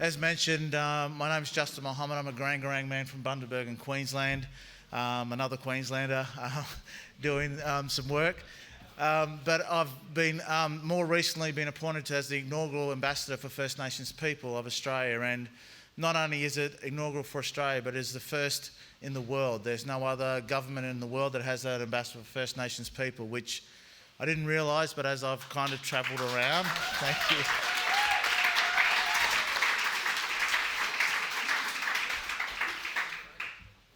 As mentioned, my name is Justin Mohamed. I'm a Garang man from Bundaberg in Queensland, another Queenslander doing some work. But I've been more recently been appointed as the inaugural ambassador for First Nations people of Australia, and not only is it inaugural for Australia, but it's the first in the world. There's no other government in the world that has that ambassador for First Nations people, which I didn't realise, but as I've kind of travelled around, thank you.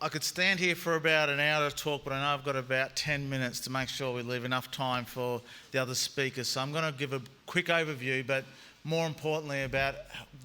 I could stand here for about an hour to talk, but I know I've got about 10 minutes to make sure we leave enough time for the other speakers. So I'm going to give a quick overview, but more importantly about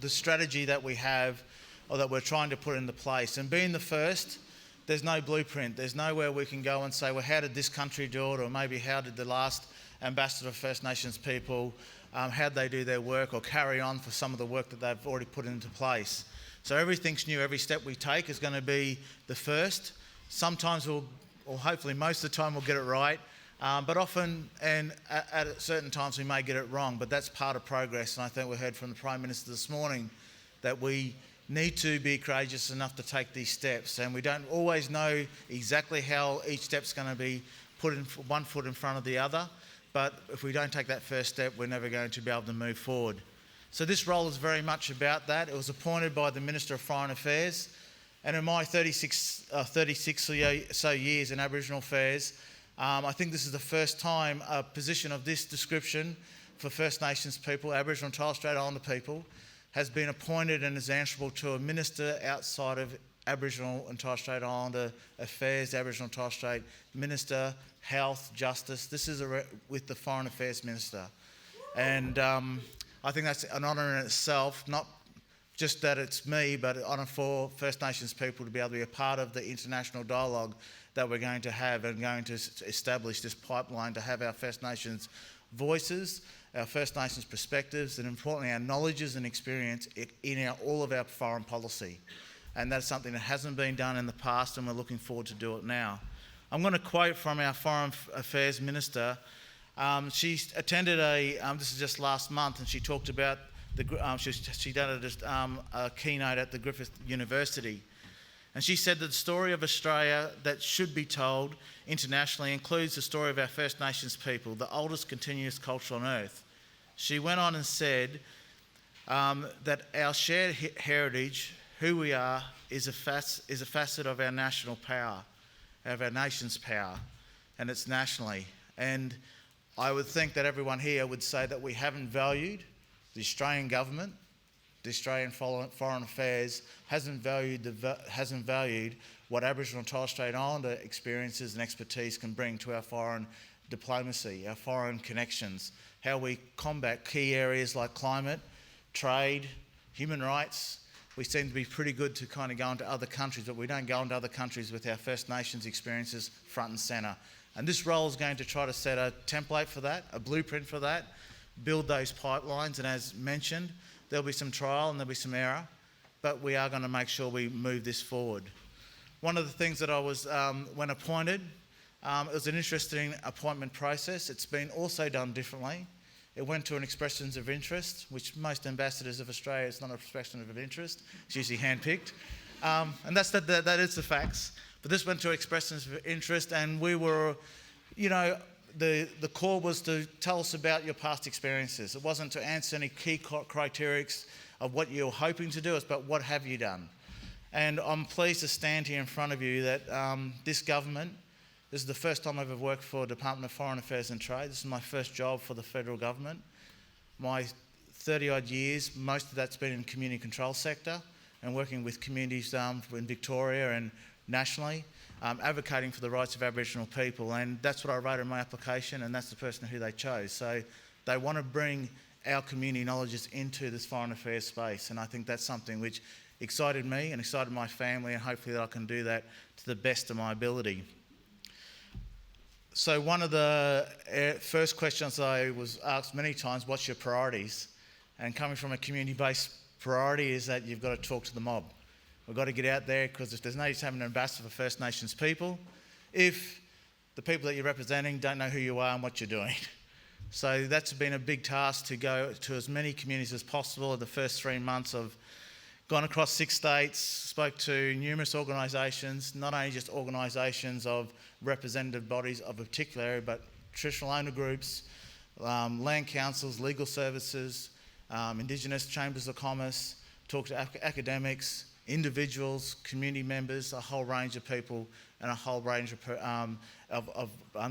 the strategy that we have or that we're trying to put into place. And being the first, there's no blueprint. There's nowhere we can go and say, well, how did this country do it? Or maybe how did the last ambassador of First Nations people, how'd they do their work or carry on for some of the work that they've already put into place? So everything's new. Every step we take is going to be the first. Sometimes or hopefully most of the time we'll get it right, but often and at certain times we may get it wrong, but that's part of progress. And I think we heard from the Prime Minister this morning that we need to be courageous enough to take these steps, and we don't always know exactly how each step's going to be put in one foot in front of the other, but if we don't take that first step, we're never going to be able to move forward. So this role is very much about that. It was appointed by the Minister of Foreign Affairs, and in my 36 or so years in Aboriginal affairs, I think this is the first time a position of this description for First Nations people, Aboriginal and Torres Strait Islander people, has been appointed and is answerable to a minister outside of Aboriginal and Torres Strait Islander affairs, Aboriginal and Torres Strait Minister, Health, Justice. This is with the Foreign Affairs Minister. And I think that's an honour in itself, not just that it's me, but an honour for First Nations people to be able to be a part of the international dialogue that we're going to have and going to establish this pipeline to have our First Nations voices, our First Nations perspectives, and importantly our knowledges and experience in all of our foreign policy. And that's something that hasn't been done in the past, and we're looking forward to do it now. I'm going to quote from our Foreign Affairs Minister. She attended this is just last month, and she talked about she did a keynote at the Griffith University. And she said that the story of Australia that should be told internationally includes the story of our First Nations people, the oldest continuous culture on earth. She went on and said that our shared heritage, who we are, is a facet of our national power, of our nation's power, and it's nationally. And I would think that everyone here would say that we haven't valued the Australian government, the Australian Foreign Affairs hasn't valued what Aboriginal and Torres Strait Islander experiences and expertise can bring to our foreign diplomacy, our foreign connections, how we combat key areas like climate, trade, human rights. We seem to be pretty good to kind of go into other countries, but we don't go into other countries with our First Nations experiences front and centre. And this role is going to try to set a template for that, a blueprint for that, build those pipelines, and as mentioned, there'll be some trial and there'll be some error, but we are going to make sure we move this forward. One of the things that I was, when appointed, it was an interesting appointment process. It's been also done differently. It went to an expressions of interest, which most ambassadors of Australia, it's not an expression of interest, it's usually handpicked. And that is the facts. But this went to expressions of interest, and we were, the call was to tell us about your past experiences. It wasn't to answer any key criteria of what you're hoping to do, but what have you done? And I'm pleased to stand here in front of you that this government, this is the first time I've ever worked for the Department of Foreign Affairs and Trade. This is my first job for the federal government. My 30-odd years, most of that's been in the community control sector and working with communities in Victoria and nationally, advocating for the rights of Aboriginal people, and that's what I wrote in my application, and that's the person who they chose. So they want to bring our community knowledges into this foreign affairs space, and I think that's something which excited me and excited my family, and hopefully that I can do that to the best of my ability. So one of the first questions I was asked many times, what's your priorities? And coming from a community-based priority is that you've got to talk to the mob. We've got to get out there, because if there's no use having an ambassador for First Nations people, if the people that you're representing don't know who you are and what you're doing. So that's been a big task, to go to as many communities as possible in the first 3 months of gone across 6 states, spoke to numerous organisations, not only just organisations of representative bodies of a particular area, but traditional owner groups, land councils, legal services, Indigenous chambers of commerce, talked to academics, individuals, community members, a whole range of people and a whole range of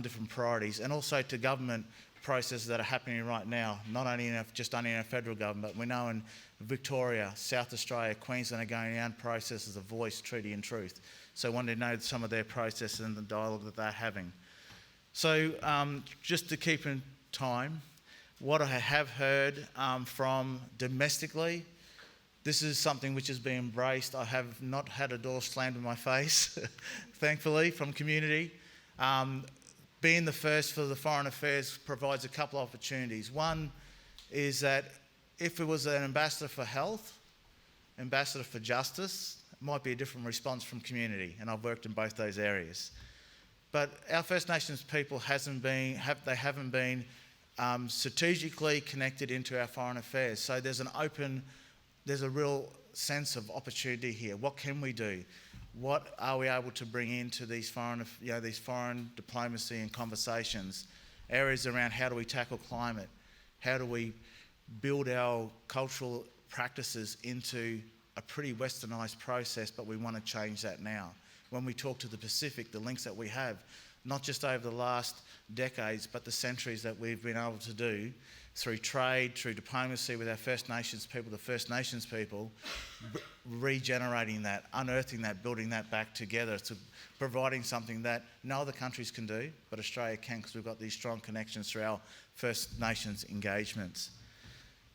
different priorities, and also to government processes that are happening right now, not only in our federal government, but we know in Victoria, South Australia, Queensland are going down processes of voice, treaty and truth. So I wanted to know some of their processes and the dialogue that they're having. So just to keep in time, what I have heard from domestically, this is something which has been embraced. I have not had a door slammed in my face, thankfully, from community. Being the first for the Foreign Affairs provides a couple of opportunities. One is that if it was an ambassador for health, ambassador for justice, it might be a different response from community, and I've worked in both those areas. But our First Nations people haven't been strategically connected into our foreign affairs. So there's a real sense of opportunity here. What can we do? What are we able to bring into these foreign diplomacy and conversations? Areas around how do we tackle climate? How do we build our cultural practices into a pretty westernised process, but we want to change that now. When we talk to the Pacific, the links that we have, not just over the last decades, but the centuries that we've been able to do through trade, through diplomacy with our First Nations people, the First Nations people, regenerating that, unearthing that, building that back together, to providing something that no other countries can do, but Australia can, because we've got these strong connections through our First Nations engagements.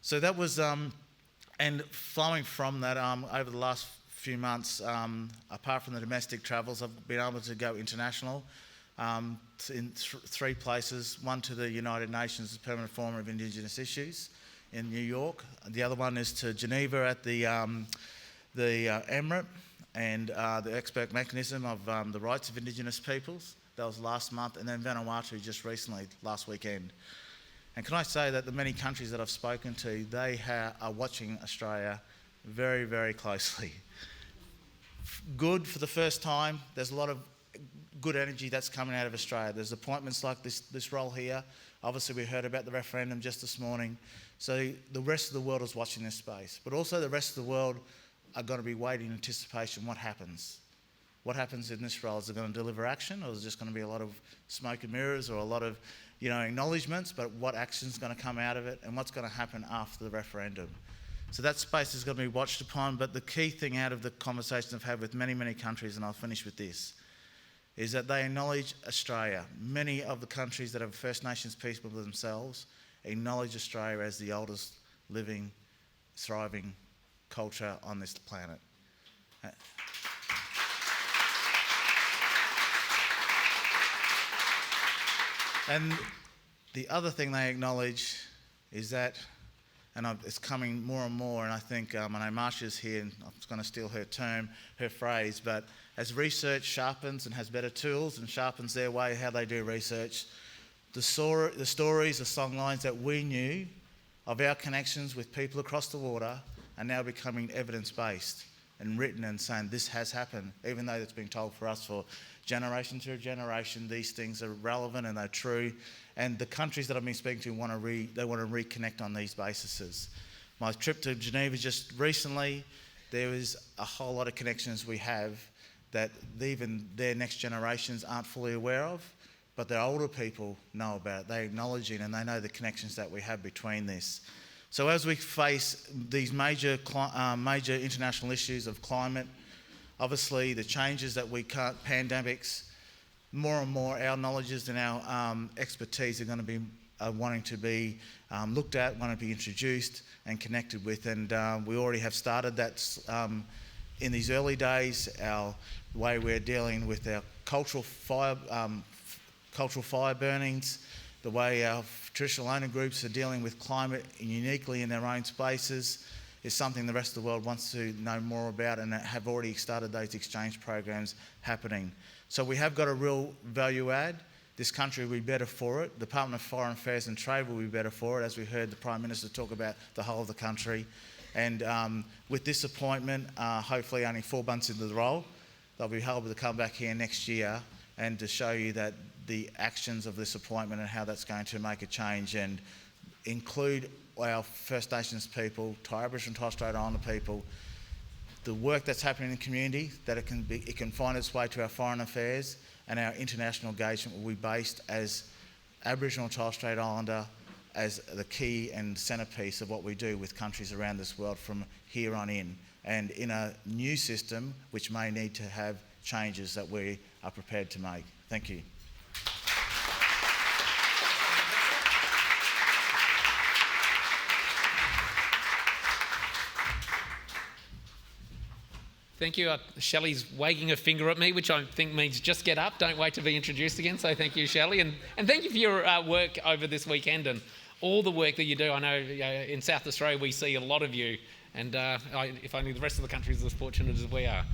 So that was, and flowing from that, over the last few months, apart from the domestic travels, I've been able to go international in 3 places. One to the United Nations, the Permanent Forum of Indigenous Issues in New York. The other one is to Geneva at the EMRIT and the expert mechanism of the rights of Indigenous peoples. That was last month. And then Vanuatu just recently, last weekend. And can I say that the many countries that I've spoken to, they are watching Australia very, very closely. Good for the first time. There's a lot of good energy that's coming out of Australia. There's appointments like this role here. Obviously, we heard about the referendum just this morning. So the rest of the world is watching this space. But also the rest of the world are going to be waiting in anticipation what happens. What happens in this role? Is it going to deliver action, or is it just going to be a lot of smoke and mirrors, or a lot of acknowledgements, but what action is going to come out of it, and what's going to happen after the referendum? So that space is going to be watched upon, but the key thing out of the conversations I've had with many, many countries, and I'll finish with this, is that they acknowledge Australia. Many of the countries that have First Nations people themselves acknowledge Australia as the oldest living, thriving culture on this planet. And the other thing they acknowledge is that, and it's coming more and more, and I think, I know Marsha's here, and I'm going to steal her phrase, but as research sharpens and has better tools and sharpens their way, how they do research, the stories, the songlines that we knew of our connections with people across the water are now becoming evidence-based and written and saying this has happened, even though it's been told for us for generation to generation. These things are relevant and they're true. And the countries that I've been speaking to want to reconnect on these bases. My trip to Geneva just recently, there was a whole lot of connections we have that even their next generations aren't fully aware of, but their older people know about it. They acknowledge it and they know the connections that we have between this. So as we face these major international issues of climate, obviously the changes that we can't, pandemics, more and more our knowledges and our expertise are going to be wanting to be looked at, want to be introduced and connected with. And we already have started that in these early days, the way we're dealing with our cultural fire burnings, the way our traditional owner groups are dealing with climate uniquely in their own spaces, is something the rest of the world wants to know more about, and have already started those exchange programs happening. So we have got a real value add. This country will be better for it. The Department of Foreign Affairs and Trade will be better for it, as we heard the Prime Minister talk about the whole of the country. And with this appointment, hopefully only 4 months into the role, they'll be able to come back here next year and to show you that the actions of this appointment and how that's going to make a change and include our First Nations people, Aboriginal and Torres Strait Islander people, the work that's happening in the community, that it can find its way to our foreign affairs, and our international engagement will be based as Aboriginal and Torres Strait Islander as the key and centrepiece of what we do with countries around this world from here on in, and in a new system which may need to have changes that we are prepared to make. Thank you. Thank you. Shelley's wagging a finger at me, which I think means just get up, don't wait to be introduced again. So thank you, Shelley. And thank you for your work over this weekend and all the work that you do. I know in South Australia we see a lot of you, and if only the rest of the country is as fortunate as we are.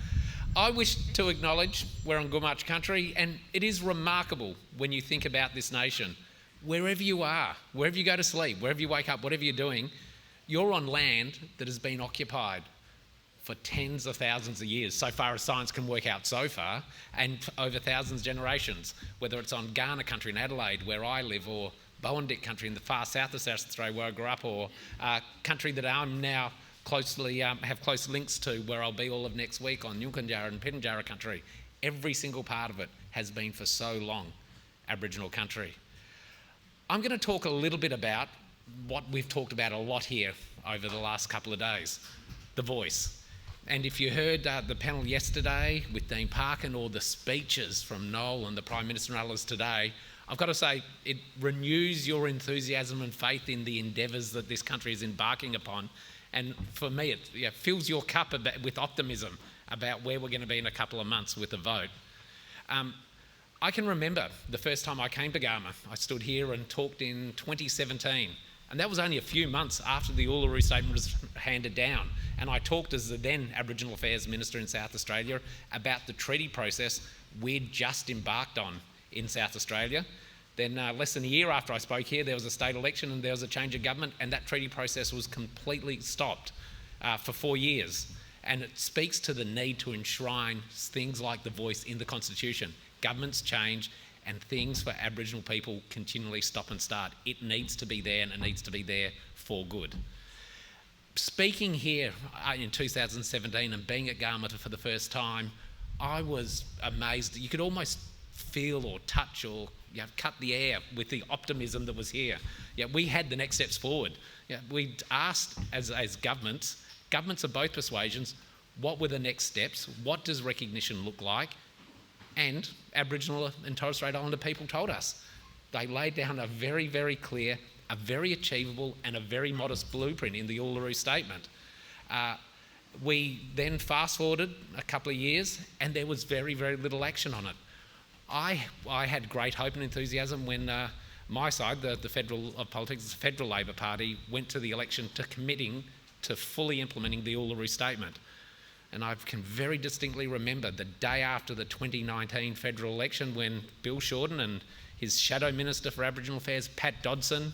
I wish to acknowledge we're on Gumatj country, and it is remarkable when you think about this nation. Wherever you are, wherever you go to sleep, wherever you wake up, whatever you're doing, you're on land that has been occupied for tens of thousands of years, so far as science can work out so far, and over thousands of generations, whether it's on Garma country in Adelaide, where I live, or Bowendick country in the far south of South Australia, where I grew up, or country that I'm now closely have close links to, where I'll be all of next week on Yunkanjara and Pitjantjara country. Every single part of it has been for so long Aboriginal country. I'm going to talk a little bit about what we've talked about a lot here over the last couple of days, the voice. And if you heard the panel yesterday with Dean Parkin, or the speeches from Noel and the Prime Minister and others today, I've got to say it renews your enthusiasm and faith in the endeavours that this country is embarking upon. And for me, it fills your cup with optimism about where we're going to be in a couple of months with the vote. I can remember the first time I came to Garma. I stood here and talked in 2017. And that was only a few months after the Uluru Statement was handed down. And I talked as the then Aboriginal Affairs Minister in South Australia about the treaty process we'd just embarked on in South Australia. Then less than a year after I spoke here, there was a state election and there was a change of government, and that treaty process was completely stopped for 4 years. And it speaks to the need to enshrine things like the voice in the Constitution. Governments change, and things for Aboriginal people continually stop and start. It needs to be there, and it needs to be there for good. Speaking here in 2017 and being at Garma for the first time, I was amazed. You could almost feel or touch or cut the air with the optimism that was here. We had the next steps forward. We asked as governments of both persuasions, what were the next steps? What does recognition look like? And Aboriginal and Torres Strait Islander people told us. They laid down a very, very clear, a very achievable and a very modest blueprint in the Uluru Statement. We then fast forwarded a couple of years and there was very, very little action on it. I had great hope and enthusiasm when my side, the federal of politics, the Federal Labor Party, went to the election to committing to fully implementing the Uluru Statement. And I can very distinctly remember the day after the 2019 federal election when Bill Shorten and his shadow minister for Aboriginal Affairs, Pat Dodson,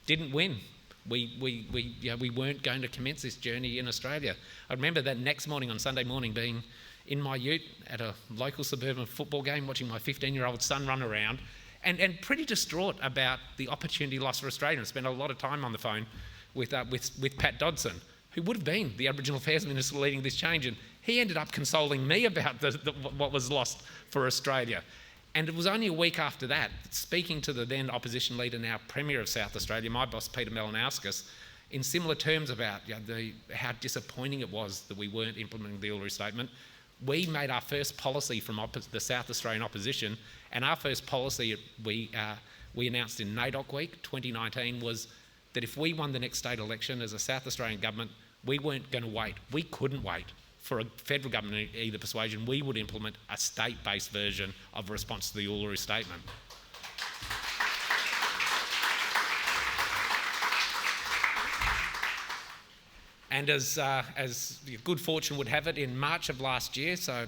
didn't win. We weren't going to commence this journey in Australia. I remember that next morning, on Sunday morning, being in my ute at a local suburban football game, watching my 15-year-old son run around, and pretty distraught about the opportunity lost for Australia. I spent a lot of time on the phone with Pat Dodson, who would have been the Aboriginal Affairs Minister leading this change, and he ended up consoling me about what was lost for Australia. And it was only a week after that, speaking to the then opposition leader, now Premier of South Australia, my boss Peter Melonie, in similar terms about how disappointing it was that we weren't implementing the Uluru Statement. We made our first policy from the South Australian opposition, and our first policy we announced in NAIDOC Week 2019 was that if we won the next state election as a South Australian government, we weren't going to wait. We couldn't wait for a federal government either persuasion. We would implement a state-based version of a response to the Uluru Statement. And as good fortune would have it, in March of last year, so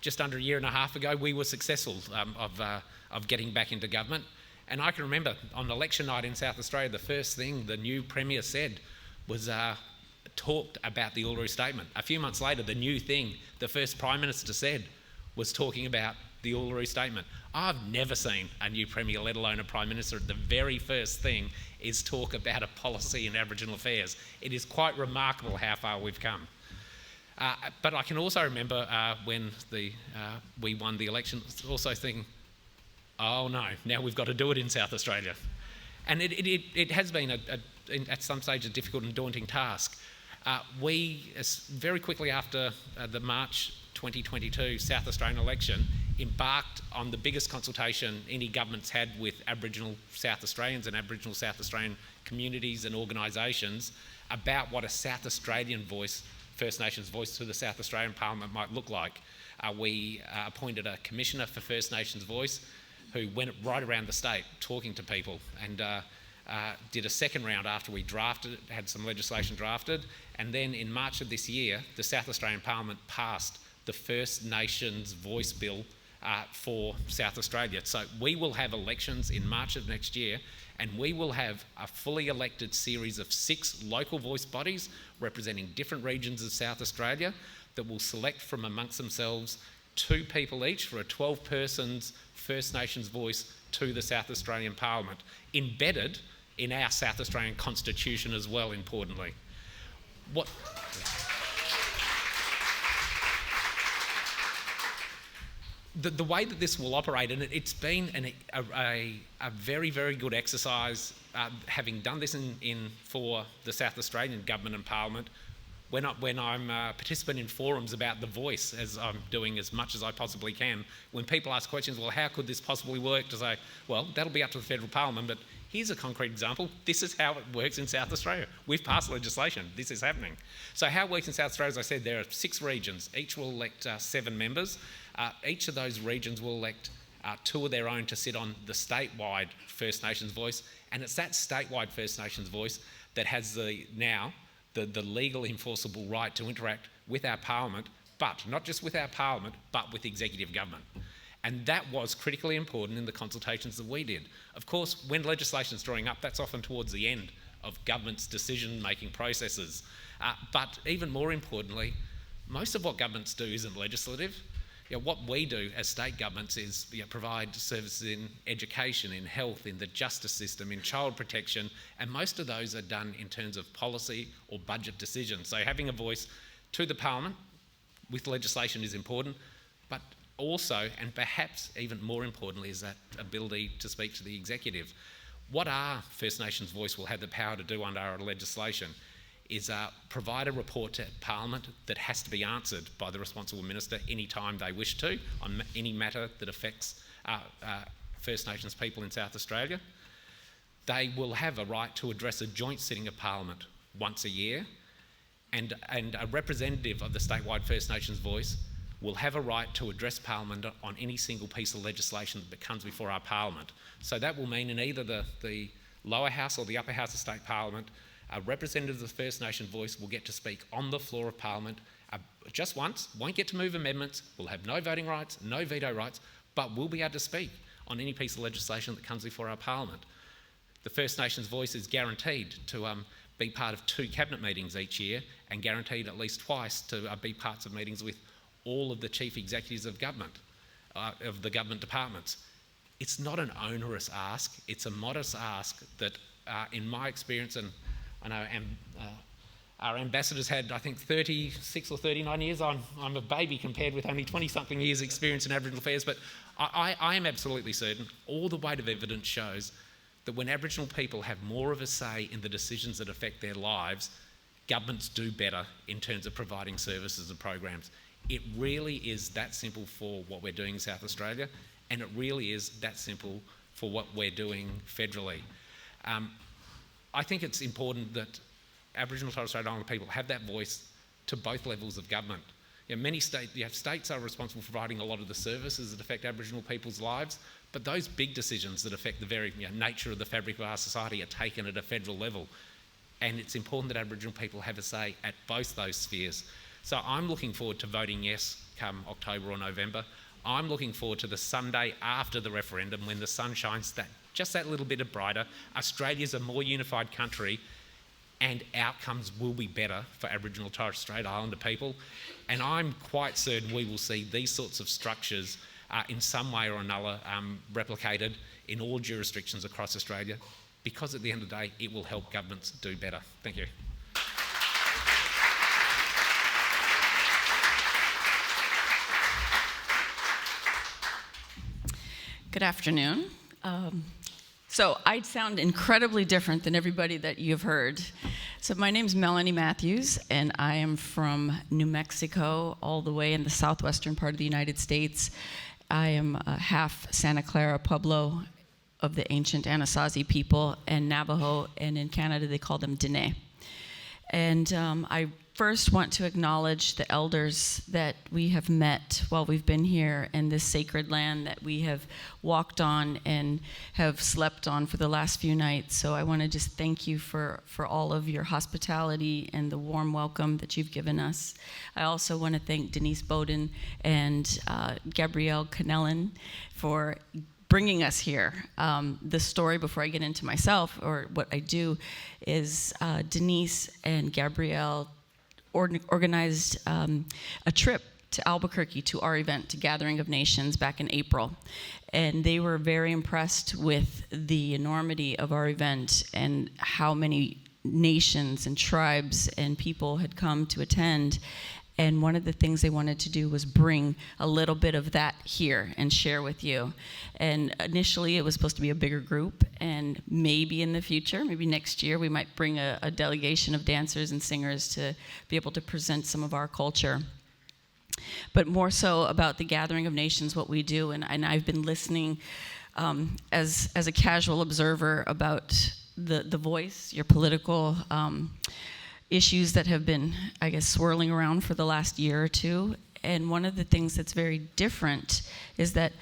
just under a year and a half ago, we were successful of getting back into government. And I can remember on election night in South Australia, the first thing the new Premier said was talked about the Uluru Statement. A few months later, the new thing the first Prime Minister said was talking about the Uluru Statement. I've never seen a new Premier, let alone a Prime Minister, the very first thing is talk about a policy in Aboriginal affairs. It is quite remarkable how far we've come. But I can also remember when we won the election, also thinking, oh no, now we've got to do it in South Australia. And it has been, at some stage, a difficult and daunting task. We, very quickly after the March 2022 South Australian election, embarked on the biggest consultation any government's had with Aboriginal South Australians and Aboriginal South Australian communities and organisations about what a South Australian voice, First Nations voice to the South Australian Parliament might look like. We appointed a Commissioner for First Nations Voice who went right around the state talking to people and did a second round after we had some legislation drafted, and then in March of this year, the South Australian Parliament passed the First Nations Voice Bill for South Australia. So we will have elections in March of next year, and we will have a fully elected series of 6 local voice bodies representing different regions of South Australia that will select from amongst themselves 2 people each for a 12-persons First Nations voice to the South Australian Parliament, embedded in our South Australian Constitution as well, importantly. The way that this will operate, and it's been a very, very good exercise, having done this for the South Australian Government and Parliament, when I'm a participant in forums about the voice, as I'm doing as much as I possibly can, when people ask questions, well, how could this possibly work, to say, well, that'll be up to the Federal Parliament, but here's a concrete example. This is how it works in South Australia. We've passed legislation. This is happening. So how it works in South Australia, as I said, there are 6 regions. Each will elect 7 members. Each of those regions will elect 2 of their own to sit on the statewide First Nations voice, and it's that statewide First Nations voice that has the legal enforceable right to interact with our Parliament, but not just with our Parliament, but with executive government. And that was critically important in the consultations that we did. Of course, when legislation's drawing up, that's often towards the end of government's decision-making processes. But even more importantly, most of what governments do isn't legislative. What we do as state governments is provide services in education, in health, in the justice system, in child protection, and most of those are done in terms of policy or budget decisions. So having a voice to the Parliament with legislation is important, but also, and perhaps even more importantly, is that ability to speak to the executive. What our First Nations voice will have the power to do under our legislation is provide a report to Parliament that has to be answered by the responsible minister any time they wish to on any matter that affects First Nations people in South Australia. They will have a right to address a joint sitting of Parliament once a year, and a representative of the statewide First Nations voice will have a right to address Parliament on any single piece of legislation that comes before our Parliament. So that will mean in either the lower house or the upper house of state Parliament, a representative of the First Nation voice will get to speak on the floor of Parliament just once, won't get to move amendments, will have no voting rights, no veto rights, but will be able to speak on any piece of legislation that comes before our Parliament. The First Nations voice is guaranteed to be part of 2 cabinet meetings each year, and guaranteed at least twice to be parts of meetings with all of the chief executives of government, of the government departments. It's not an onerous ask, it's a modest ask that, in my experience, and I know our ambassador's had, I think, 36 or 39 years. I'm a baby compared with only 20-something years' experience in Aboriginal affairs, but I am absolutely certain all the weight of evidence shows that when Aboriginal people have more of a say in the decisions that affect their lives, governments do better in terms of providing services and programs. It really is that simple for what we're doing in South Australia, and it really is that simple for what we're doing federally. I think it's important that Aboriginal and Torres Strait Islander people have that voice to both levels of government. Many states are responsible for providing a lot of the services that affect Aboriginal people's lives, but those big decisions that affect the very nature of the fabric of our society are taken at a federal level. And it's important that Aboriginal people have a say at both those spheres. So I'm looking forward to voting yes come October or November. I'm looking forward to the Sunday after the referendum when the sun shines just that little bit brighter. Australia's a more unified country, and outcomes will be better for Aboriginal and Torres Strait Islander people. And I'm quite certain we will see these sorts of structures in some way or another replicated in all jurisdictions across Australia, because at the end of the day, it will help governments do better. Thank you. Good afternoon. So I sound incredibly different than everybody that you've heard. So my name's Melonie Mathews, and I am from New Mexico, all the way in the southwestern part of the United States. I am half Santa Clara Pueblo of the ancient Anasazi people, and Navajo, and in Canada they call them Dene. And I first want to acknowledge the elders that we have met while we've been here in this sacred land that we have walked on and have slept on for the last few nights. So I want to just thank you for all of your hospitality and the warm welcome that you've given us. I also want to thank Denise Bowden and Gabrielle Cannellan for bringing us here. The story, before I get into myself or what I do, is Denise and Gabrielle organized a trip to Albuquerque to our event, to Gathering of Nations, back in April. And they were very impressed with the enormity of our event and how many nations and tribes and people had come to attend. And one of the things they wanted to do was bring a little bit of that here and share with you. And initially it was supposed to be a bigger group, and maybe in the future, maybe next year, we might bring a delegation of dancers and singers to be able to present some of our culture. But more so about the Gathering of Nations, what we do, and I've been listening as a casual observer about the voice, your political issues that have been, I guess, swirling around for the last year or two. And one of the things that's very different is that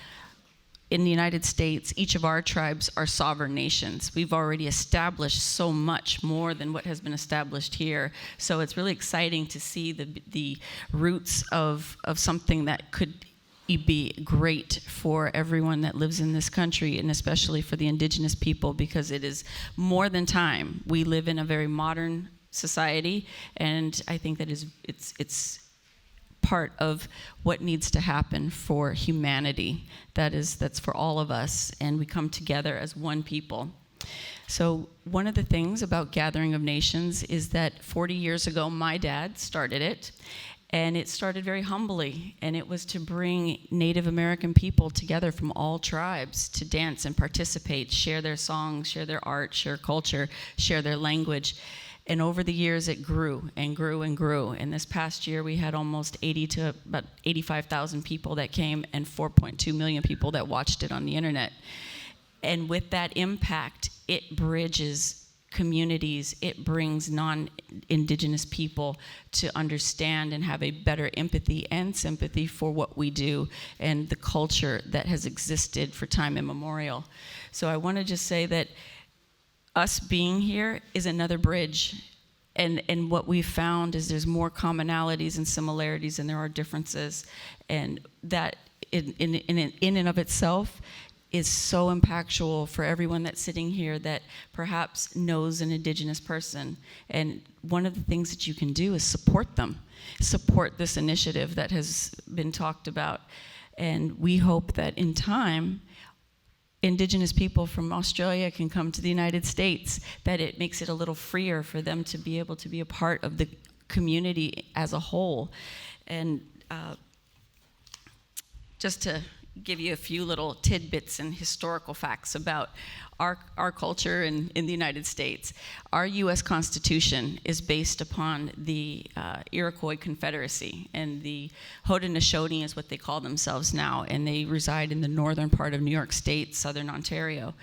in the United States, each of our tribes are sovereign nations. We've already established so much more than what has been established here. So it's really exciting to see the roots of something that could be great for everyone that lives in this country, and especially for the Indigenous people, because it is more than time. We live in a very modern society, and I think that it's part of what needs to happen for humanity. That's for all of us, and we come together as one people. So one of the things about Gathering of Nations is that 40 years ago, my dad started it, and it started very humbly, and it was to bring Native American people together from all tribes to dance and participate, share their songs, share their art, share culture, share their language. And over the years, it grew and grew and grew. And this past year, we had almost 80 to about 85,000 people that came, and 4.2 million people that watched it on the internet. And with that impact, it bridges communities. It brings non-Indigenous people to understand and have a better empathy and sympathy for what we do and the culture that has existed for time immemorial. So I want to just say that us being here is another bridge, and what we've found is there's more commonalities and similarities than there are differences, and that in and of itself is so impactful for everyone that's sitting here that perhaps knows an Indigenous person. And one of the things that you can do is support them, support this initiative that has been talked about, and we hope that in time Indigenous people from Australia can come to the United States, that it makes it a little freer for them to be able to be a part of the community as a whole. And just to give you a few little tidbits and historical facts about our culture in the United States. Our U.S. Constitution is based upon the Iroquois Confederacy, and the Haudenosaunee is what they call themselves now, and they reside in the northern part of New York State, southern Ontario.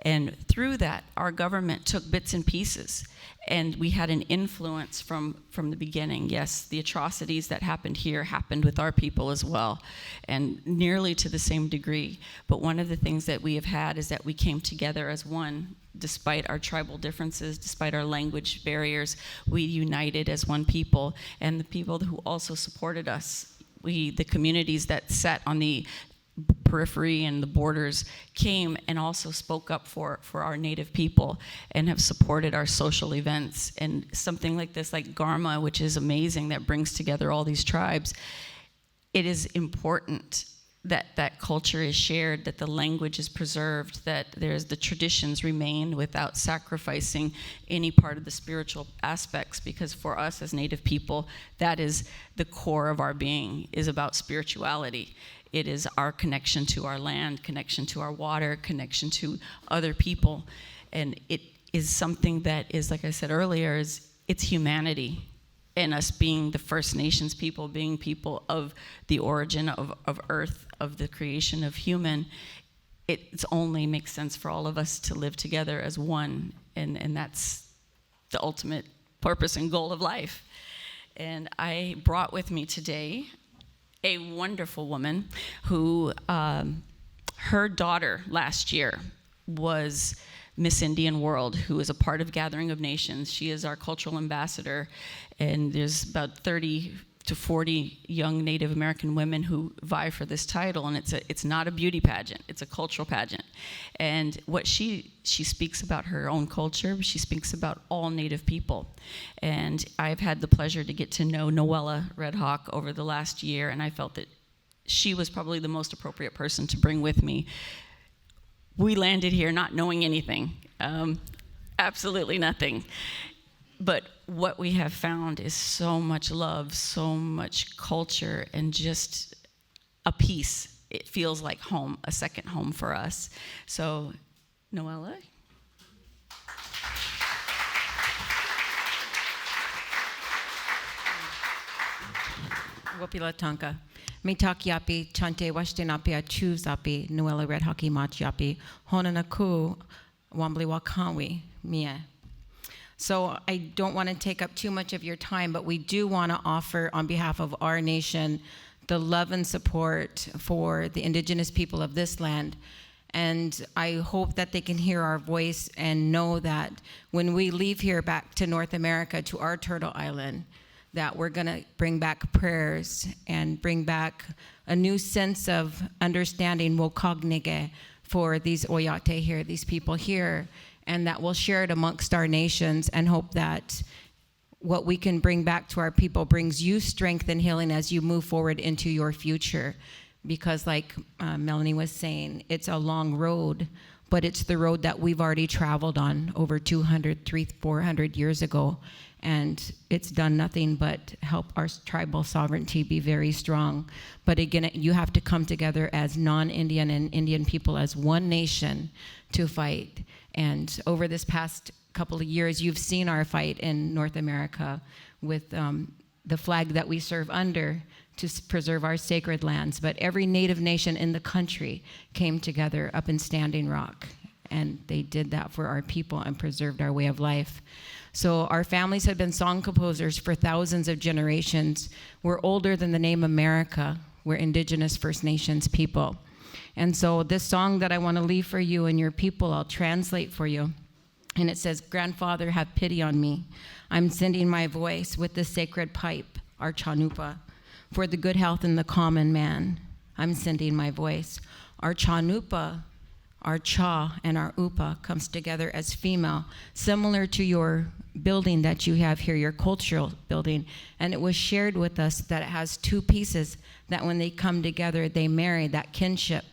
And through that, our government took bits and pieces, and we had an influence from the beginning. Yes, the atrocities that happened here happened with our people as well, and nearly to the same degree. But one of the things that we have had is that we came together as one. Despite our tribal differences, despite our language barriers, we united as one people, and the people who also supported us, the communities that sat on the periphery and the borders came and also spoke up for our native people and have supported our social events. And something like this, like Garma, which is amazing, that brings together all these tribes, it is important that that culture is shared, that the language is preserved, that the traditions remain without sacrificing any part of the spiritual aspects, because for us as Native people, that is the core of our being, is about spirituality. It is our connection to our land, connection to our water, connection to other people. And it is something that is, like I said earlier, it's humanity. And us being the First Nations people, being people of the origin of Earth, of the creation of human, it only makes sense for all of us to live together as one. And that's the ultimate purpose and goal of life. And I brought with me today a wonderful woman who, her daughter last year was Miss Indian World, who is a part of Gathering of Nations. She is our cultural ambassador, and there's about 30 to 40 young Native American women who vie for this title, and it's not a beauty pageant, it's a cultural pageant. And what she speaks about her own culture, she speaks about all Native people. And I've had the pleasure to get to know Noella Red Hawk over the last year, and I felt that she was probably the most appropriate person to bring with me. We landed here not knowing anything, absolutely nothing. But what we have found is so much love, so much culture, and just a peace. It feels like home, a second home for us. So, Noella? Wopila Tanka. Mitak yapi, chante washtenapia, choose api, Noella Red Hockey Mach yapi, honanaku, wambli wakanwi, mia. So I don't want to take up too much of your time, but we do want to offer on behalf of our nation the love and support for the indigenous people of this land. And I hope that they can hear our voice and know that when we leave here back to North America, to our Turtle Island, that we're going to bring back prayers and bring back a new sense of understanding wokognige for these Oyate here, these people here, and that we'll share it amongst our nations and hope that what we can bring back to our people brings you strength and healing as you move forward into your future. Because like Melonie was saying, it's a long road, but it's the road that we've already traveled on over 200, 300, 400 years ago. And it's done nothing but help our tribal sovereignty be very strong. But again, you have to come together as non-Indian and Indian people as one nation to fight. And over this past couple of years, you've seen our fight in North America with the flag that we serve under to preserve our sacred lands. But every Native nation in the country came together up in Standing Rock, and they did that for our people and preserved our way of life. So our families have been song composers for thousands of generations. We're older than the name America. We're Indigenous First Nations people. And so this song that I want to leave for you and your people, I'll translate for you. And it says, "Grandfather, have pity on me. I'm sending my voice with the sacred pipe, our chanupa, for the good health in the common man. I'm sending my voice. Our chanupa, our cha and our upa comes together as female, similar to your building that you have here, your cultural building. And it was shared with us that it has two pieces, that when they come together, they marry, that kinship.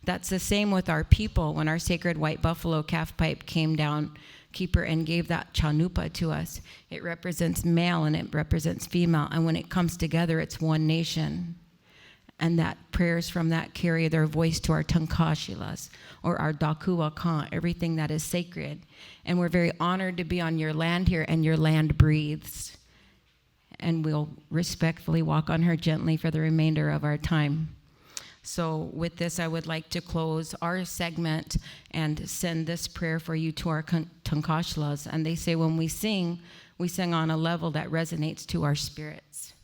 That's the same with our people. When our sacred white buffalo calf pipe came down, keeper, and gave that chanupa to us, it represents male and it represents female. And when it comes together, it's one nation. And that prayers from that carry their voice to our Tankashilas or our Dakua Khan, everything that is sacred. And we're very honored to be on your land here, and your land breathes. And we'll respectfully walk on her gently for the remainder of our time. So with this, I would like to close our segment and send this prayer for you to our Tankashilas. And they say when we sing on a level that resonates to our spirits.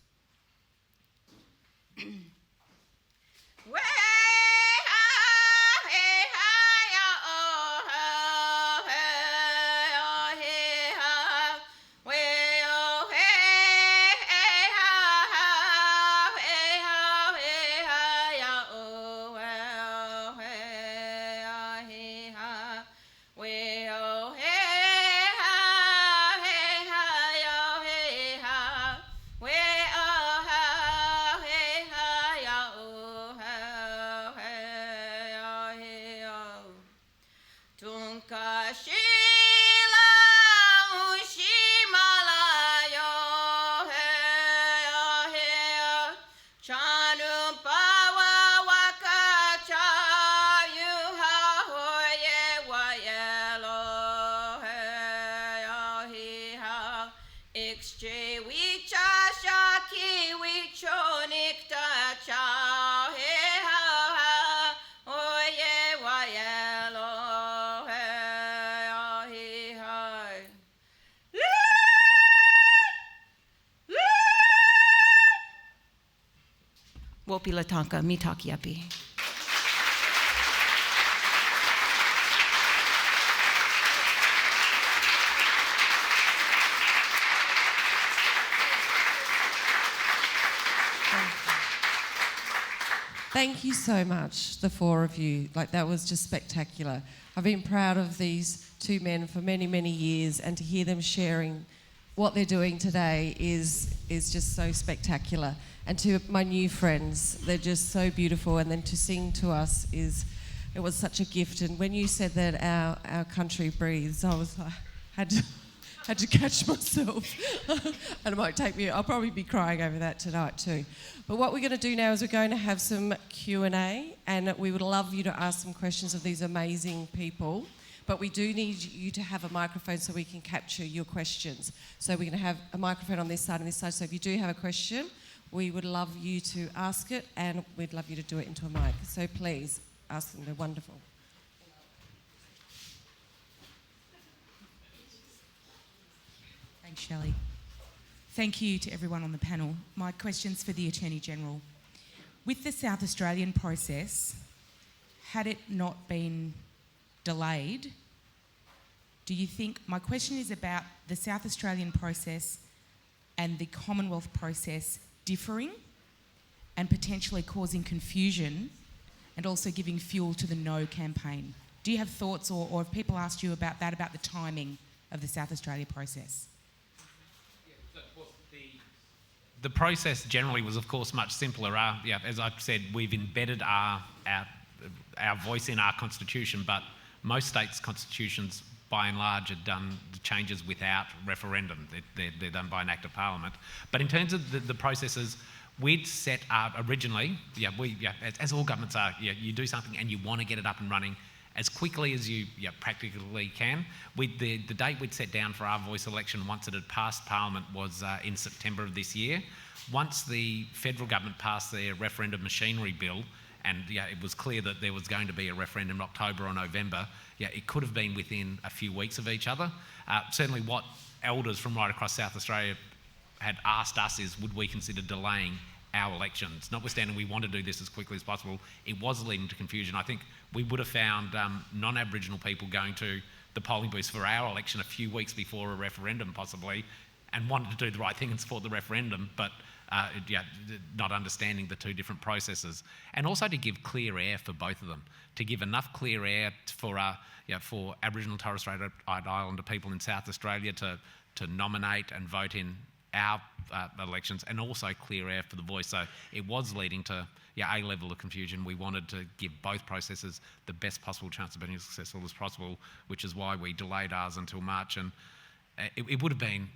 Wopi latanka, me talk yapi. Thank you so much, the four of you. Like, that was just spectacular. I've been proud of these two men for many, many years, and to hear them sharing what they're doing today is just so spectacular. And to my new friends, they're just so beautiful. And then to sing to us it was such a gift. And when you said that our country breathes, I was like, had to catch myself. And it might take me, I'll probably be crying over that tonight too. But what we're going to do now is we're going to have some Q&A, and we would love you to ask some questions of these amazing people. But we do need you to have a microphone so we can capture your questions. So we're going to have a microphone on this side and this side. So if you do have a question, we would love you to ask it, and we'd love you to do it into a mic. So please ask them, they're wonderful. Thanks, Shelley. Thank you to everyone on the panel. My question's for the Attorney-General. With the South Australian process, had it not been delayed, do you think, my question is about the South Australian process and the Commonwealth process differing and potentially causing confusion and also giving fuel to the No campaign? Do you have thoughts, or have people asked you about that, about the timing of the South Australia process? The process generally was, of course, much simpler. As I've said, we've embedded our voice in our constitution, but most states' constitutions, by and large, have done the changes without referendum. They're done by an act of parliament. But in terms of the processes, we'd set up originally, as all governments are, you do something and you want to get it up and running as quickly as you practically can. The date we'd set down for our voice election, once it had passed Parliament, was in September of this year. Once the federal government passed their referendum machinery bill, and it was clear that there was going to be a referendum in October or November, it could have been within a few weeks of each other. Certainly what elders from right across South Australia had asked us is, would we consider delaying our elections? Notwithstanding we want to do this as quickly as possible, it was leading to confusion. I think we would have found non-Aboriginal people going to the polling booths for our election a few weeks before a referendum possibly, and wanted to do the right thing and support the referendum, but not understanding the two different processes. And also to give clear air for both of them, to give enough clear air for Aboriginal and Torres Strait Islander people in South Australia to nominate and vote in our elections, and also clear air for the voice. So it was leading to a level of confusion. We wanted to give both processes the best possible chance of being as successful as possible, which is why we delayed ours until March. And it would have been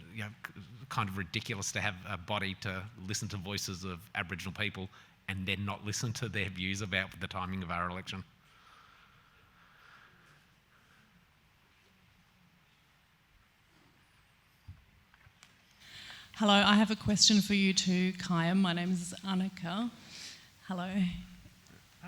kind of ridiculous to have a body to listen to voices of Aboriginal people and then not listen to their views about the timing of our election. Hello, I have a question for you too, Kyam. My name is Annika. Hello.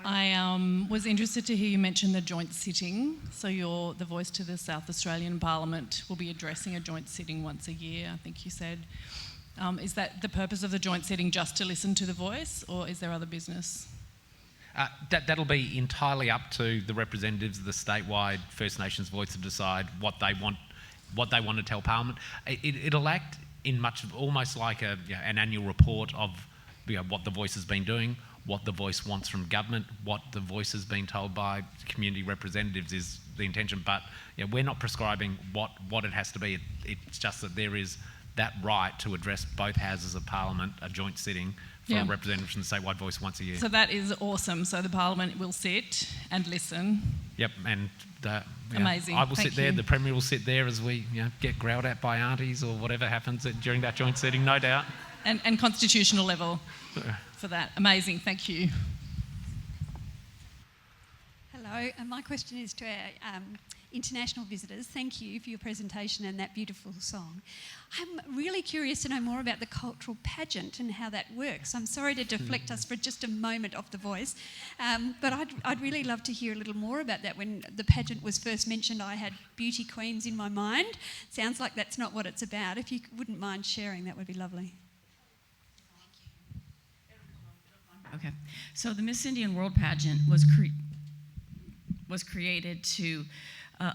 I was interested to hear you mention the joint sitting. So you're the voice to the South Australian Parliament will be addressing a joint sitting once a year, I think you said. Is that the purpose of the joint sitting, just to listen to the voice, or is there other business? That'll be entirely up to the representatives of the statewide First Nations voice to decide what they want to tell Parliament. It'll act in much of almost like an annual report of what the voice has been doing, what the voice wants from government, what the voice has been told by community representatives is the intention. But we're not prescribing what it has to be. It's just that there is that right to address both houses of Parliament, a joint sitting for a representative from the statewide voice once a year. So that is awesome. So the Parliament will sit and listen. Yep, and amazing. I will sit there, the Premier will sit there as we get growled at by aunties or whatever happens during that joint sitting, no doubt. And constitutional level for that. Amazing, thank you. Hello, and my question is to our international visitors. Thank you for your presentation and that beautiful song. I'm really curious to know more about the cultural pageant and how that works. I'm sorry to deflect us for just a moment off the voice, but I'd really love to hear a little more about that. When the pageant was first mentioned, I had beauty queens in my mind. Sounds like that's not what it's about. If you wouldn't mind sharing, that would be lovely. Okay. So the Miss Indian World Pageant was created to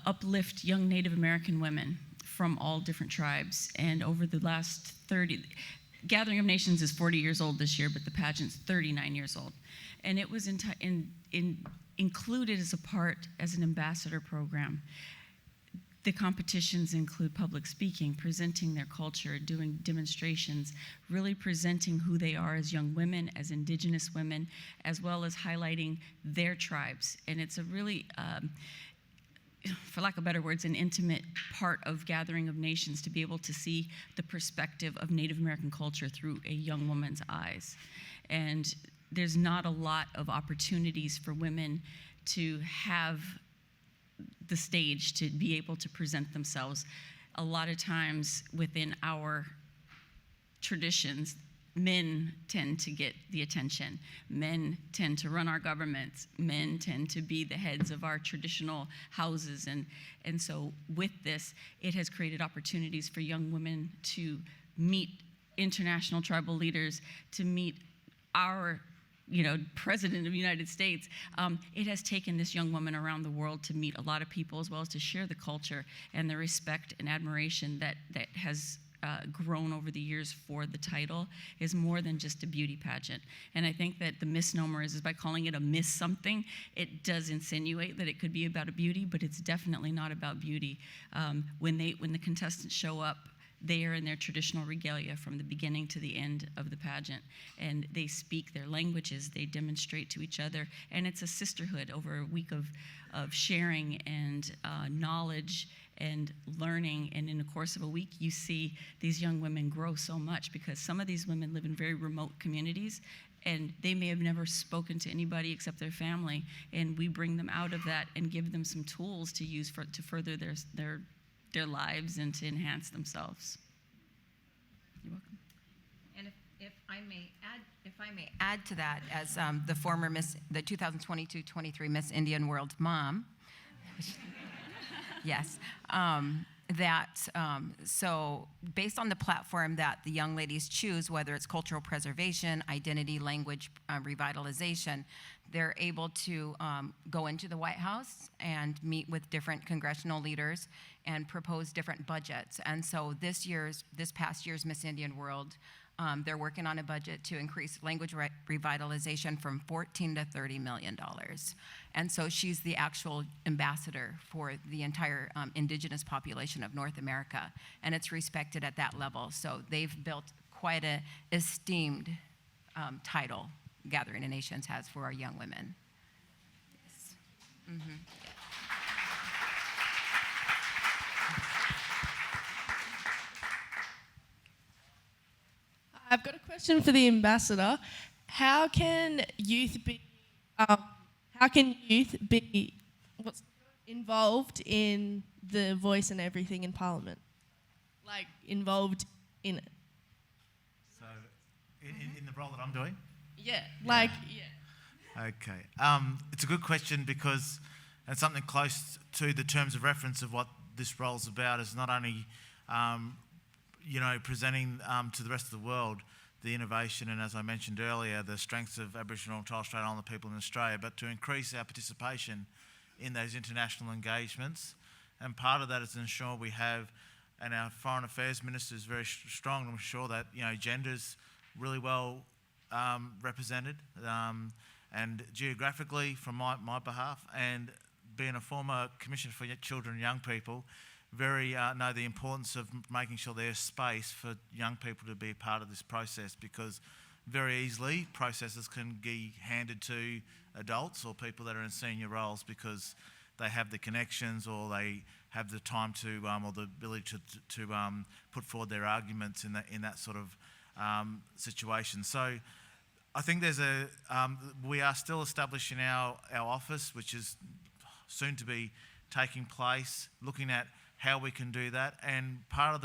uplift young Native American women from all different tribes. And over the last Gathering of Nations is 40 years old this year, but the pageant's 39 years old. And it was included as an ambassador program. The competitions include public speaking, presenting their culture, doing demonstrations, really presenting who they are as young women, as Indigenous women, as well as highlighting their tribes. And it's a really, for lack of better words, an intimate part of Gathering of Nations to be able to see the perspective of Native American culture through a young woman's eyes. And there's not a lot of opportunities for women to have the stage to be able to present themselves. A lot of times within our traditions, men tend to get the attention. Men tend to run our governments. Men tend to be the heads of our traditional houses. And so with this, it has created opportunities for young women to meet international tribal leaders, to meet our President of the United States. It has taken this young woman around the world to meet a lot of people, as well as to share the culture and the respect and admiration that has grown over the years for the title is more than just a beauty pageant. And I think that the misnomer is by calling it a Miss something, it does insinuate that it could be about a beauty, but it's definitely not about beauty. When the contestants show up, they are in their traditional regalia from the beginning to the end of the pageant, and they speak their languages, they demonstrate to each other, and it's a sisterhood over a week of sharing and knowledge and learning. And in the course of a week, you see these young women grow so much, because some of these women live in very remote communities, and they may have never spoken to anybody except their family, and we bring them out of that and give them some tools to use to further their lives and to enhance themselves. You're welcome. And if I may add to that, as the former the 2022-23 Miss Indian World mom, yes, so based on the platform that the young ladies choose, whether it's cultural preservation, identity, language revitalization, they're able to go into the White House and meet with different congressional leaders and propose different budgets. And so this past year's Miss Indian World, they're working on a budget to increase language revitalization from $14 to $30 million. And so she's the actual ambassador for the entire indigenous population of North America, and it's respected at that level. So they've built quite an esteemed title Gathering of Nations has for our young women. Yes. Mm-hmm. I've got a question for the ambassador. How can youth be involved in the Voice and Everything in Parliament? Like, involved in it? So, in the role that I'm doing? Yeah. Okay. It's a good question, because it's something close to the terms of reference of what this role's about, is not only presenting to the rest of the world the innovation and, as I mentioned earlier, the strengths of Aboriginal and Torres Strait Islander people in Australia, but to increase our participation in those international engagements. And part of that is to ensure we have, and our Foreign Affairs Minister is very strong to ensure that gender's really well represented, and geographically from my behalf, and being a former Commissioner for Children and Young People, know the importance of making sure there's space for young people to be a part of this process, because very easily processes can be handed to adults or people that are in senior roles because they have the connections or they have the time to or the ability to put forward their arguments in that sort of situation. So I think we are still establishing our office, which is soon to be taking place, looking at how we can do that. And part of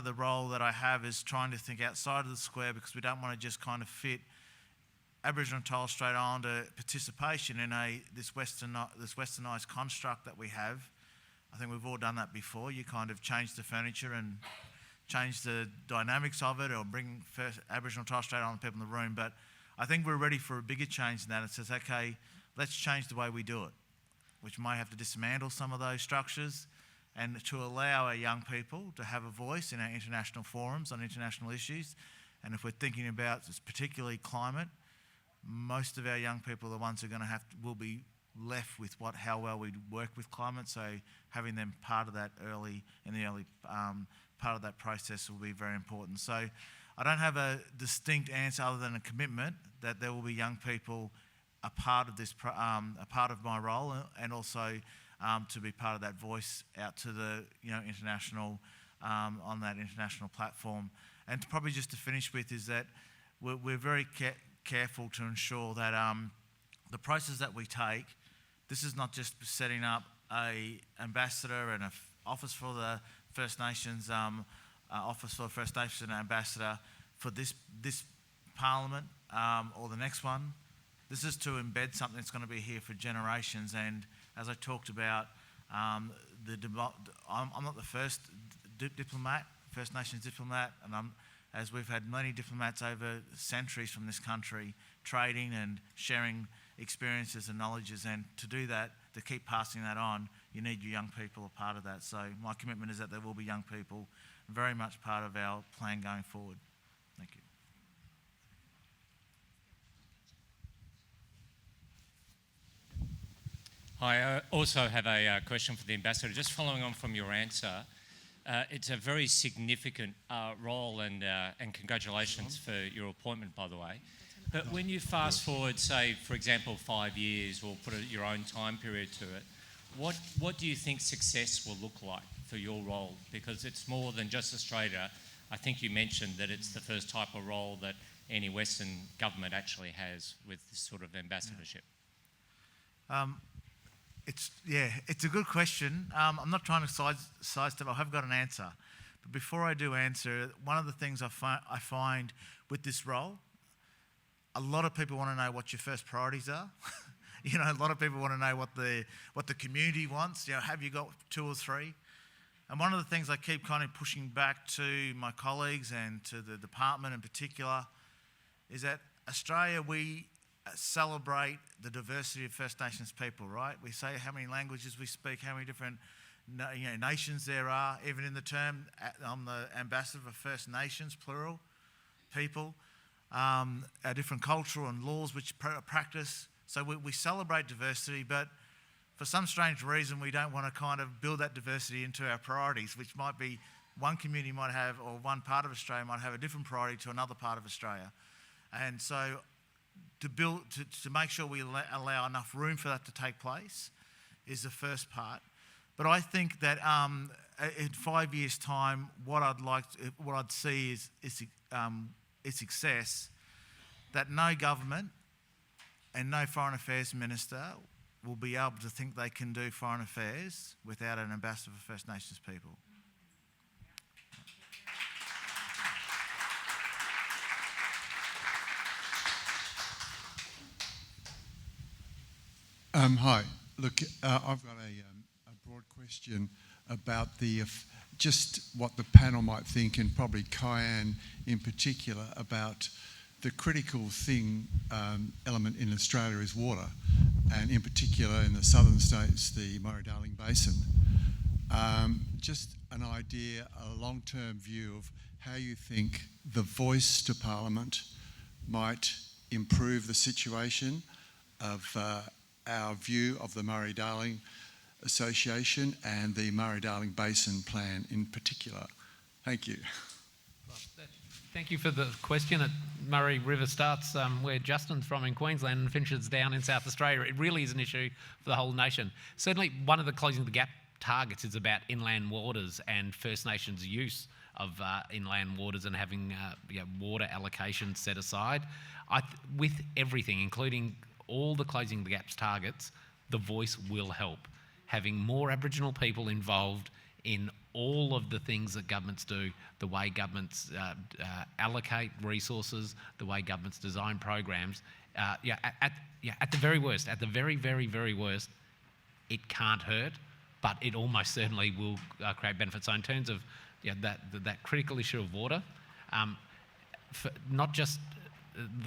the role that I have is trying to think outside of the square, because we don't want to just kind of fit Aboriginal and Torres Strait Islander participation in this westernised construct that we have. I think we've all done that before. You kind of change the furniture and change the dynamics of it, or bring first Aboriginal and Torres Strait Islander people in the room. But I think we're ready for a bigger change than that. It says, okay, let's change the way we do it, which may have to dismantle some of those structures and to allow our young people to have a voice in our international forums on international issues. And if we're thinking about particularly climate, most of our young people are the ones who are going to will be left with how well we work with climate. So having them part of that early part of that process will be very important. So I don't have a distinct answer other than a commitment that there will be young people a part of this, a part of my role, and also to be part of that voice out to the international on that international platform. And probably just to finish with is that we're very careful to ensure that the process that we take, this is not just setting up a ambassador and an office for the First Nations, office for the First Nations ambassador for this Parliament or the next one. This is to embed something that's going to be here for generations. And as I talked about, I'm not the first diplomat, First Nations diplomat, and as we've had many diplomats over centuries from this country trading and sharing experiences and knowledges, and to do that, to keep passing that on, you need your young people a part of that. So my commitment is that there will be young people very much part of our plan going forward. Thank you. Hi, I also have a question for the Ambassador. Just following on from your answer, it's a very significant role, and congratulations for your appointment, by the way. But when you fast forward, say, for example, 5 years, or put your own time period to it, what do you think success will look like for your role? Because it's more than just Australia. I think you mentioned that it's the first type of role that any Western government actually has with this sort of ambassadorship. It's a good question. I'm not trying to sidestep. I have got an answer. But before I do answer, one of the things I find with this role, a lot of people want to know what your first priorities are. A lot of people want to know what the community wants. Have you got 2 or 3? And one of the things I keep kind of pushing back to my colleagues and to the department in particular is that Australia, we celebrate the diversity of First Nations people, right? We say how many languages we speak, how many different nations there are. Even in the term, I'm the ambassador for First Nations, plural, people. Our different cultural and laws which practice. So we celebrate diversity, but for some strange reason we don't want to kind of build that diversity into our priorities, which might be one community might have, or one part of Australia might have a different priority to another part of Australia. And so to make sure we allow enough room for that to take place is the first part. But I think that in 5 years' time, what I'd see is success, that no government and no foreign affairs minister will be able to think they can do foreign affairs without an ambassador for First Nations people. Hi. Look, I've got a broad question about just what the panel might think, and probably Kyam in particular, about the critical element in Australia is water, and in particular in the southern states, the Murray-Darling Basin. Just an idea, a long-term view of how you think the voice to Parliament might improve the situation of our view of the Murray-Darling Association and the Murray-Darling Basin Plan in particular. Thank you. Thank you for the question. Murray River starts where Justin's from in Queensland and finishes down in South Australia. It really is an issue for the whole nation. Certainly one of the Closing the Gap targets is about inland waters and First Nations use of inland waters and having water allocations set aside. With everything, including all the Closing the Gaps targets, the voice will help. Having more Aboriginal people involved in all of the things that governments do, the way governments allocate resources, the way governments design programs, at the very worst, at the very, very, very worst, it can't hurt, but it almost certainly will create benefits. So in terms of that critical issue of water, for not just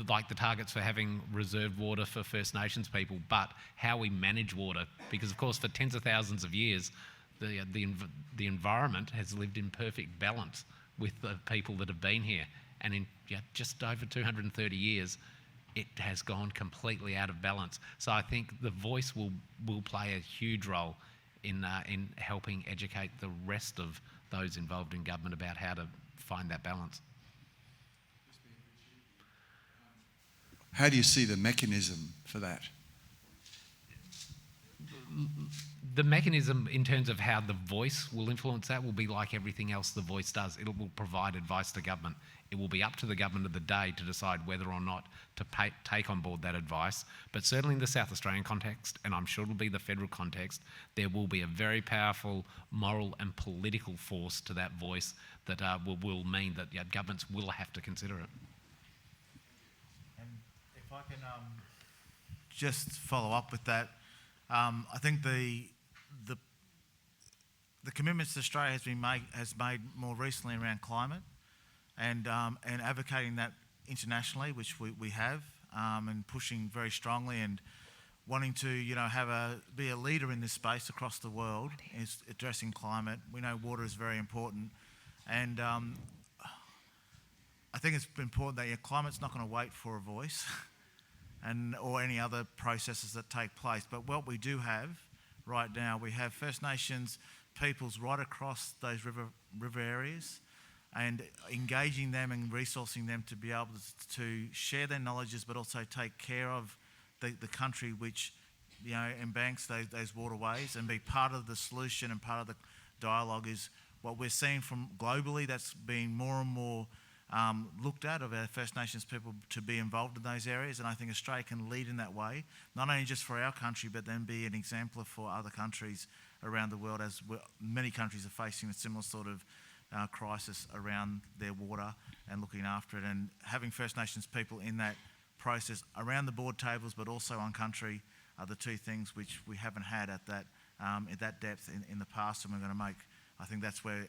like the targets for having reserved water for First Nations people, but how we manage water. Because, of course, for tens of thousands of years, the environment has lived in perfect balance with the people that have been here. And in just over 230 years, it has gone completely out of balance. So I think the voice will play a huge role in helping educate the rest of those involved in government about how to find that balance. How do you see the mechanism for that? The mechanism in terms of how the voice will influence that will be like everything else the voice does. It will provide advice to government. It will be up to the government of the day to decide whether or not to take on board that advice. But certainly in the South Australian context, and I'm sure it'll be the federal context, there will be a very powerful moral and political force to that voice that will mean that governments will have to consider it. And if I can just follow up with that, I think the commitments that Australia has made more recently around climate and advocating that internationally, which we have, and pushing very strongly and wanting to be a leader in this space across the world is addressing climate. We know water is very important, and I think it's important that climate's not going to wait for a voice or any other processes that take place. But what we do have right now, we have First Nations peoples right across those river areas, and engaging them and resourcing them to be able to share their knowledges, but also take care of the country which embanks those waterways, and be part of the solution and part of the dialogue is what we're seeing from globally. That's being more and more looked at, of our First Nations people to be involved in those areas, and I think Australia can lead in that way, not only just for our country, but then be an exemplar for other countries around the world, as many countries are facing a similar sort of crisis around their water and looking after it. And having First Nations people in that process around the board tables, but also on country, are the two things which we haven't had at that depth in the past, and we're going to make. I think that's where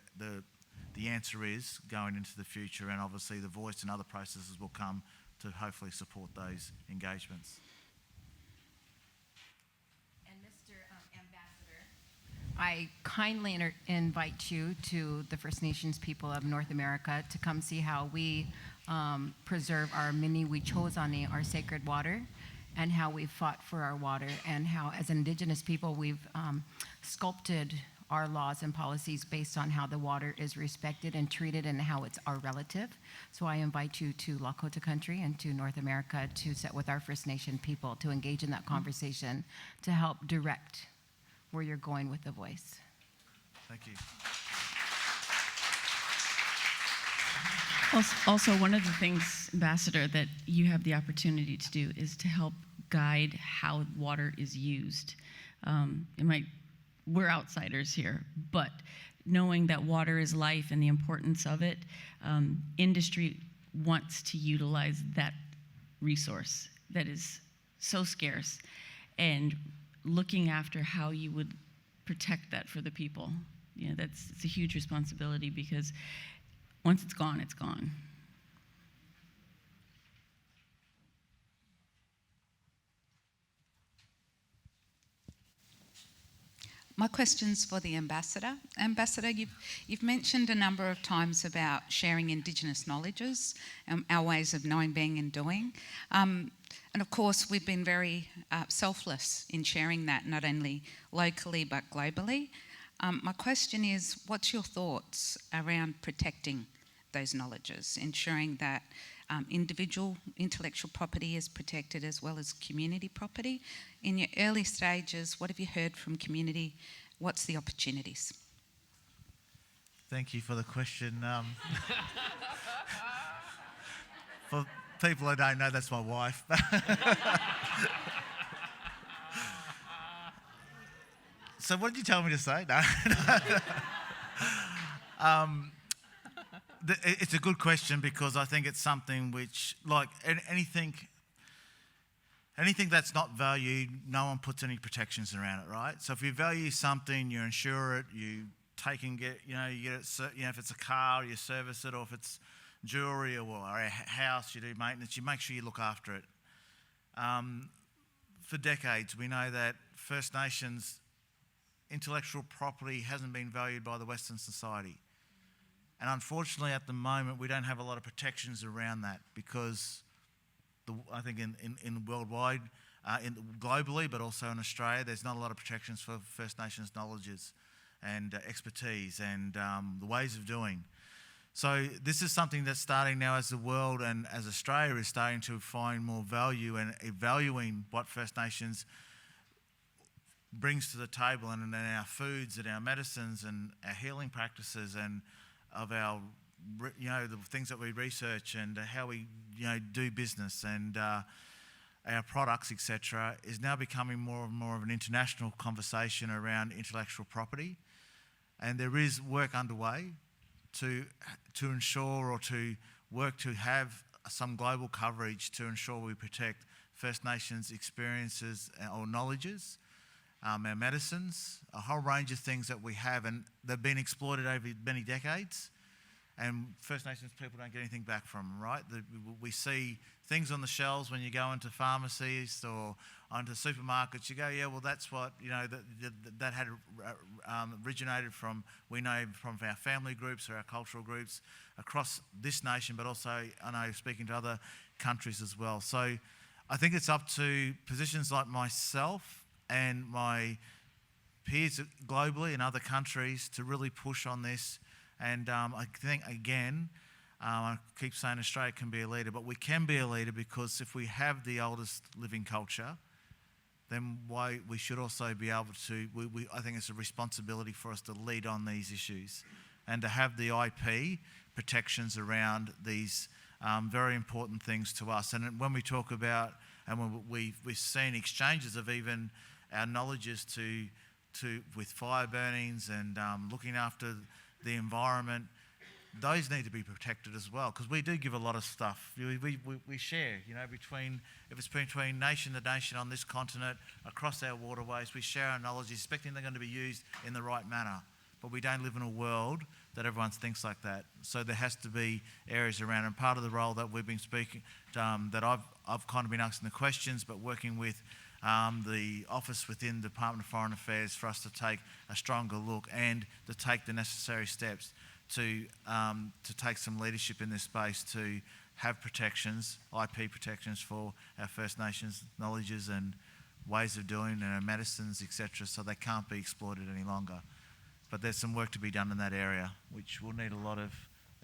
the answer is going into the future, and obviously the voice and other processes will come to hopefully support those engagements. And Mr. Ambassador, I kindly invite you to the First Nations people of North America to come see how we preserve our Mini-Wichozani, our sacred water, and how we fought for our water, and how as Indigenous people we've sculpted our laws and policies based on how the water is respected and treated and how it's our relative. So I invite you to Lakota country and to North America to sit with our First Nation people to engage in that conversation to help direct where you're going with the voice. Thank you. Also, one of the things, Ambassador, that you have the opportunity to do is to help guide how water is used. We're outsiders here, but knowing that water is life and the importance of it, industry wants to utilize that resource that is so scarce, and looking after how you would protect that for the people. It's a huge responsibility, because once it's gone, it's gone. My question's for the Ambassador. Ambassador, you've mentioned a number of times about sharing Indigenous knowledges, our ways of knowing, being and doing. And of course, we've been very selfless in sharing that, not only locally but globally. My question is, what's your thoughts around protecting those knowledges, ensuring that individual intellectual property is protected as well as community property? In your early stages, what have you heard from community? What's the opportunities? Thank you for the question. For people who don't know, that's my wife. So what did you tell me to say? No. It's a good question, because I think it's something which, like anything anything that's not valued, no one puts any protections around it, right? So if you value something, you insure it, you take and get, you get it, if it's a car, you service it, or if it's jewellery or a house, you do maintenance, you make sure you look after it. For decades, we know that First Nations intellectual property hasn't been valued by the Western society. And unfortunately, at the moment, we don't have a lot of protections around that because I think in worldwide, globally, but also in Australia, there's not a lot of protections for First Nations knowledges and expertise and the ways of doing. So this is something that's starting now as the world and as Australia is starting to find more value and valuing what First Nations brings to the table and our foods and our medicines and our healing practices and of our, the things that we research and how we, do business and our products, etc., is now becoming more and more of an international conversation around intellectual property. And there is work underway to ensure or to work to have some global coverage to ensure we protect First Nations experiences or knowledges, our medicines, a whole range of things that we have, and they've been exploited over many decades, and First Nations people don't get anything back from them, right? We see things on the shelves when you go into pharmacies or onto supermarkets, you go, yeah, well, that's what, that had originated from, we know from our family groups or our cultural groups across this nation, but also, I know, speaking to other countries as well. So I think it's up to positions like myself and my peers globally in other countries to really push on this. And I think, again, I keep saying Australia can be a leader, but we can be a leader because if we have the oldest living culture, then we should also be able to, I think it's a responsibility for us to lead on these issues and to have the IP protections around these very important things to us. And when we talk about, and when we've seen exchanges of even our knowledges with fire burnings and looking after the environment, those need to be protected as well, because we do give a lot of stuff. We share, if it's between nation to nation on this continent, across our waterways, we share our knowledge, expecting they're going to be used in the right manner. But we don't live in a world that everyone thinks like that. So there has to be areas around, and part of the role that we've been speaking, that I've kind of been asking the questions, but working with the office within the Department of Foreign Affairs for us to take a stronger look and to take the necessary steps to take some leadership in this space to have protections, IP protections for our First Nations knowledges and ways of doing and our medicines, etc., so they can't be exploited any longer. But there's some work to be done in that area, which will need a lot of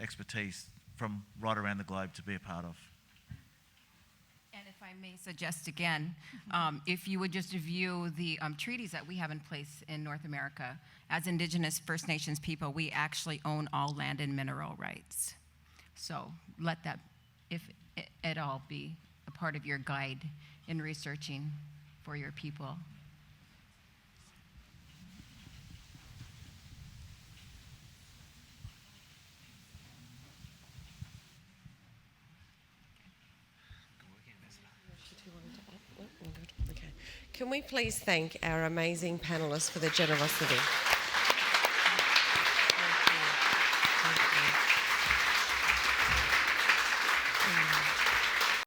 expertise from right around the globe to be a part of. And if I may suggest again, if you would just review the treaties that we have in place in North America, as Indigenous First Nations people, we actually own all land and mineral rights. So let that, if at all, be a part of your guide in researching for your people. Okay. Can we please thank our amazing panellists for their generosity?